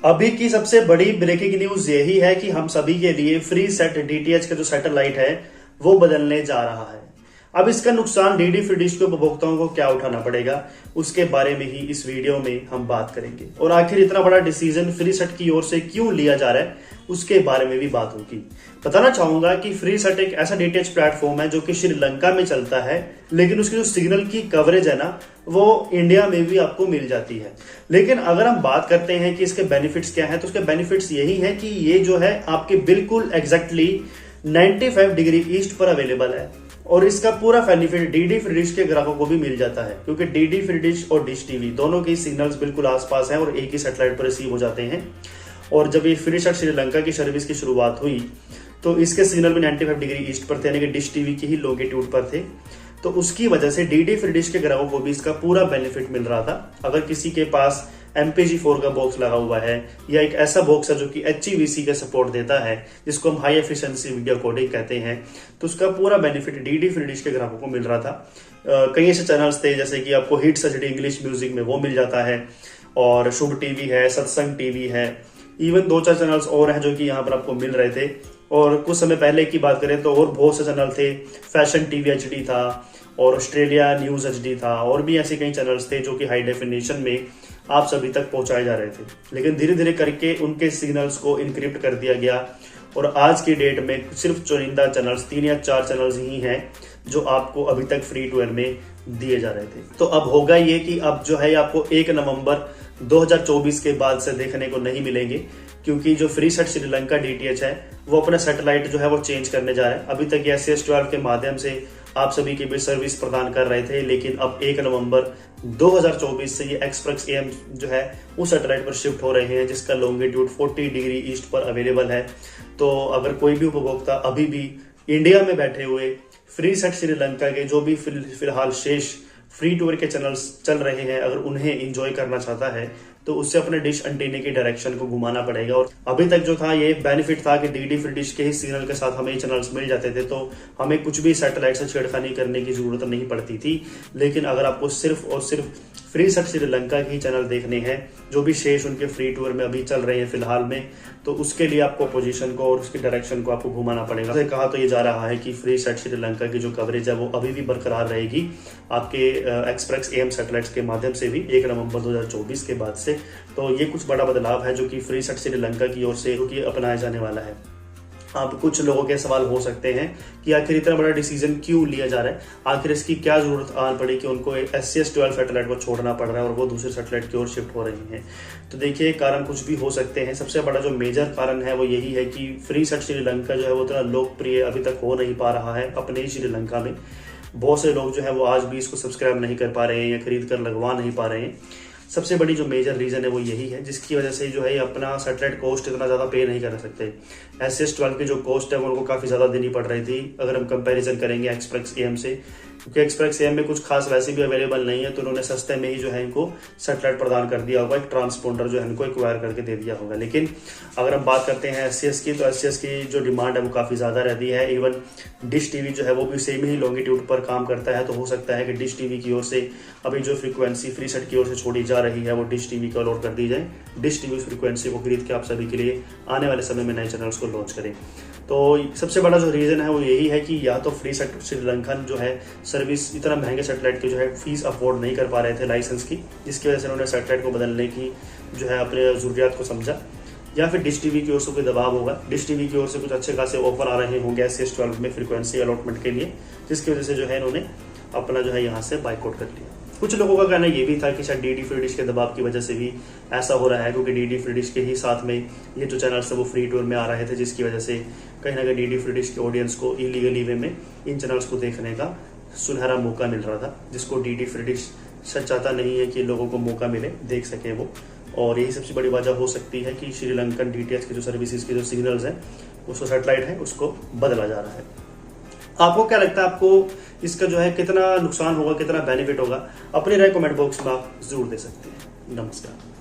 अभी की सबसे बड़ी ब्रेकिंग न्यूज यही है कि हम सभी के लिए फ्री सेट डीटीएच का जो सैटेलाइट है वो बदलने जा रहा है। अब इसका नुकसान डीडी फ्री डिश के उपभोक्ताओं को क्या उठाना पड़ेगा, उसके बारे में ही इस वीडियो में हम बात करेंगे। और आखिर इतना बड़ा डिसीजन फ्री सेट की ओर से क्यों लिया जा रहा है, उसके बारे में भी बात होगी। बताना चाहूंगा कि फ्री सेट एक ऐसा डीटीएच प्लेटफॉर्म है जो कि श्रीलंका में चलता है, लेकिन उसकी जो सिग्नल की कवरेज है ना, वो इंडिया में भी आपको मिल जाती है। लेकिन अगर हम बात करते हैं कि इसके बेनिफिट्स क्या हैं, तो उसके बेनिफिट्स यही है कि ये जो है आपके बिल्कुल एग्जैक्टली 95 डिग्री ईस्ट पर अवेलेबल है। और इसका पूरा बेनिफिट डीडी फ्री डिश के ग्राहकों को भी मिल जाता है, क्योंकि डीडी फ्री डिश और डिश टीवी दोनों की सिग्नल्स बिल्कुल आसपास हैं और एक ही सैटेलाइट पर रिसीव हो जाते हैं। और जब ये फ्री सेट श्रीलंका की सर्विस की शुरुआत हुई तो इसके सिग्नल भी 95 डिग्री ईस्ट पर थे, यानी कि डिश टीवी की ही लॉन्गिट्यूड पर थे। तो उसकी वजह से डीडी फ्री डिश के ग्राहकों को भी इसका पूरा बेनिफिट मिल रहा था। अगर किसी के पास MPG4 का बॉक्स लगा हुआ है या एक ऐसा बॉक्स है जो कि HEVC का सपोर्ट देता है, जिसको हम हाई एफिशिएंसी वीडियो कोडिंग कहते हैं, तो उसका पूरा बेनिफिट डीडी फ्री डिश के ग्राहकों को मिल रहा था। कई ऐसे चैनल्स थे जैसे कि आपको हिट्स HD इंग्लिश म्यूजिक में वो मिल जाता है, और शुभ टीवी है, सत्संग टीवी है, इवन 2-4 चैनल्स और हैं जो कि यहाँ पर आपको मिल रहे थे। और कुछ समय पहले की बात करें तो और बहुत से चैनल थे, फैशन टीवी HD था और ऑस्ट्रेलिया न्यूज HD था, और भी ऐसे कई चैनल्स थे जो कि हाई डेफिनेशन में आप सभी तक पहुंचाए जा रहे थे। लेकिन धीरे धीरे करके उनके सिग्नल्स को इनक्रिप्ट कर दिया गया और आज की डेट में सिर्फ चुनिंदा चैनल्स, 3 या 4 चैनल्स ही हैं जो आपको अभी तक फ्री टू एयर में दिए जा रहे थे। तो अब होगा ये कि अब जो है आपको 1 नवंबर 2024 के बाद से देखने को नहीं मिलेंगे, क्योंकि जो फ्री सेट श्रीलंका डीटीएच है वो अपना सैटेलाइट जो है वो चेंज करने जा रहा है। अभी तक SES-12 के माध्यम से आप सभी के बीच सर्विस प्रदान कर रहे थे, लेकिन अब 1 नवंबर 2024 से ये एक्सप्रेस AM जो है उस सैटेलाइट पर शिफ्ट हो रहे हैं, जिसका लॉन्गिट्यूड 40 डिग्री ईस्ट पर अवेलेबल है। तो अगर कोई भी उपभोक्ता अभी भी इंडिया में बैठे हुए फ्री सेट श्रीलंका के जो भी फिलहाल शेष फ्री टू एयर के चैनल्स चल रहे हैं, अगर उन्हें एंजॉय करना चाहता है तो उससे अपने डिश एंटीना की डायरेक्शन को घुमाना पड़ेगा। और अभी तक जो था ये बेनिफिट था कि डीडी फ्री डिश के ही सिग्नल के साथ हमें चैनल्स मिल जाते थे, तो हमें कुछ भी सैटेलाइट से छेड़खानी करने की जरूरत नहीं पड़ती थी। लेकिन अगर आपको सिर्फ और सिर्फ फ्री सेट श्रीलंका के ही चैनल देखने हैं, जो भी शेष उनके फ्री टूर में अभी चल रहे हैं फिलहाल में, तो उसके लिए आपको पोजीशन को और उसकी डायरेक्शन को आपको घुमाना पड़ेगा। जैसे कहा तो ये जा रहा है कि फ्री सेट श्रीलंका की जो कवरेज है वो अभी भी बरकरार रहेगी आपके एक्सप्रेस AM सैटेलाइट्स के माध्यम से भी 1 नवंबर 2024 के बाद से। तो ये कुछ बड़ा बदलाव है जो कि फ्री सेट श्रीलंका की ओर से अपनाया जाने वाला है। अब कुछ लोगों के सवाल हो सकते हैं कि आखिर इतना बड़ा डिसीजन क्यों लिया जा रहा है, आखिर इसकी क्या जरूरत आ पड़ी कि उनको SES-12 सैटेलाइट को छोड़ना पड़ रहा है और वो दूसरे सैटेलाइट की ओर शिफ्ट हो रही हैं। तो देखिए, कारण कुछ भी हो सकते हैं। सबसे बड़ा जो मेजर कारण है वो यही है कि फ्री सेट श्रीलंका जो है वो इतना लोकप्रिय अभी तक हो नहीं पा रहा है अपने ही श्रीलंका में। बहुत से लोग जो है वो आज भी इसको सब्सक्राइब नहीं कर पा रहे हैं या खरीद कर लगवा नहीं पा रहे हैं। सबसे बड़ी जो मेजर रीजन है वो यही है, जिसकी वजह से जो है अपना सैटेलाइट कॉस्ट इतना ज़्यादा पे नहीं कर सकते। SES-12 की जो कॉस्ट है वो उनको काफ़ी ज़्यादा देनी पड़ रही थी, अगर हम कंपैरिजन करेंगे एक्सप्रेस AM से, क्योंकि एक्सप्रेस AM में कुछ खास वैसे भी अवेलेबल नहीं है, तो उन्होंने सस्ते में ही जो है इनको सैटेलाइट प्रदान कर दिया होगा, एक ट्रांसपोंडर जो है इनको एक्वायर करके दे दिया होगा। लेकिन अगर हम बात करते हैं SES की, तो SES की जो डिमांड है वो काफ़ी ज़्यादा रहती है। इवन डिश टीवी जो है वो भी सेम ही लॉन्गिट्यूड पर काम करता है, तो हो सकता है कि डिश टीवी की ओर से अभी जो फ्रीक्वेंसी फ्री सेट की ओर से छोड़ी जा रही है वो डिश टीवी को अलॉट कर दी जाए। डिश टीवी उस फ्रीक्वेंसी को खरीद के आप सभी के लिए आने वाले समय में नए चैनल्स को लॉन्च करें। तो सबसे बड़ा जो रीजन है वो यही है कि या तो फ्री सेट श्रीलंका जो है सर्विस इतना महंगे सैटेलाइट की जो है फीस अफोर्ड नहीं कर पा रहे थे लाइसेंस की, जिसकी वजह से उन्होंने सैटेलाइट को बदलने की जो है अपने जरूरियात को समझा, या फिर डिश टीवी की ओर से कोई दबाव होगा। डिश टीवी की ओर से कुछ अच्छे खासे ऑफर आ रहे होंगे SES-12 में फ्रीक्वेंसी अलॉटमेंट के लिए, जिसकी वजह से जो है इन्होंने अपना जो है यहाँ से बाइकआउट कर लिया। कुछ लोगों का कहना ये भी था कि शायद डीडी फ्री डिश के दबाव की वजह से भी ऐसा हो रहा है, क्योंकि डीडी फ्री डिश के ही साथ में ये जो चैनल्स है वो फ्री टूर में आ रहे थे, जिसकी वजह से कहीं ना कहीं डीडी फ्री डिश के ऑडियंस को इलीगली वे में इन चैनल्स को देखने का सुनहरा मौका मिल रहा था, जिसको डीडी फ्री डिश सच चाहता नहीं है कि लोगों को मौका मिले, देख सके वो। और यही सबसे बड़ी वजह हो सकती है कि श्रीलंकन डीटीएच की जो सर्विसेज के जो सिग्नल्स हैं, उसको सैटेलाइट है उसको बदला जा रहा है। आपको क्या लगता है, आपको इसका जो है कितना नुकसान होगा, कितना बेनिफिट होगा? अपनी राय कमेंट बॉक्स में आप जरूर दे सकते हैं। नमस्कार।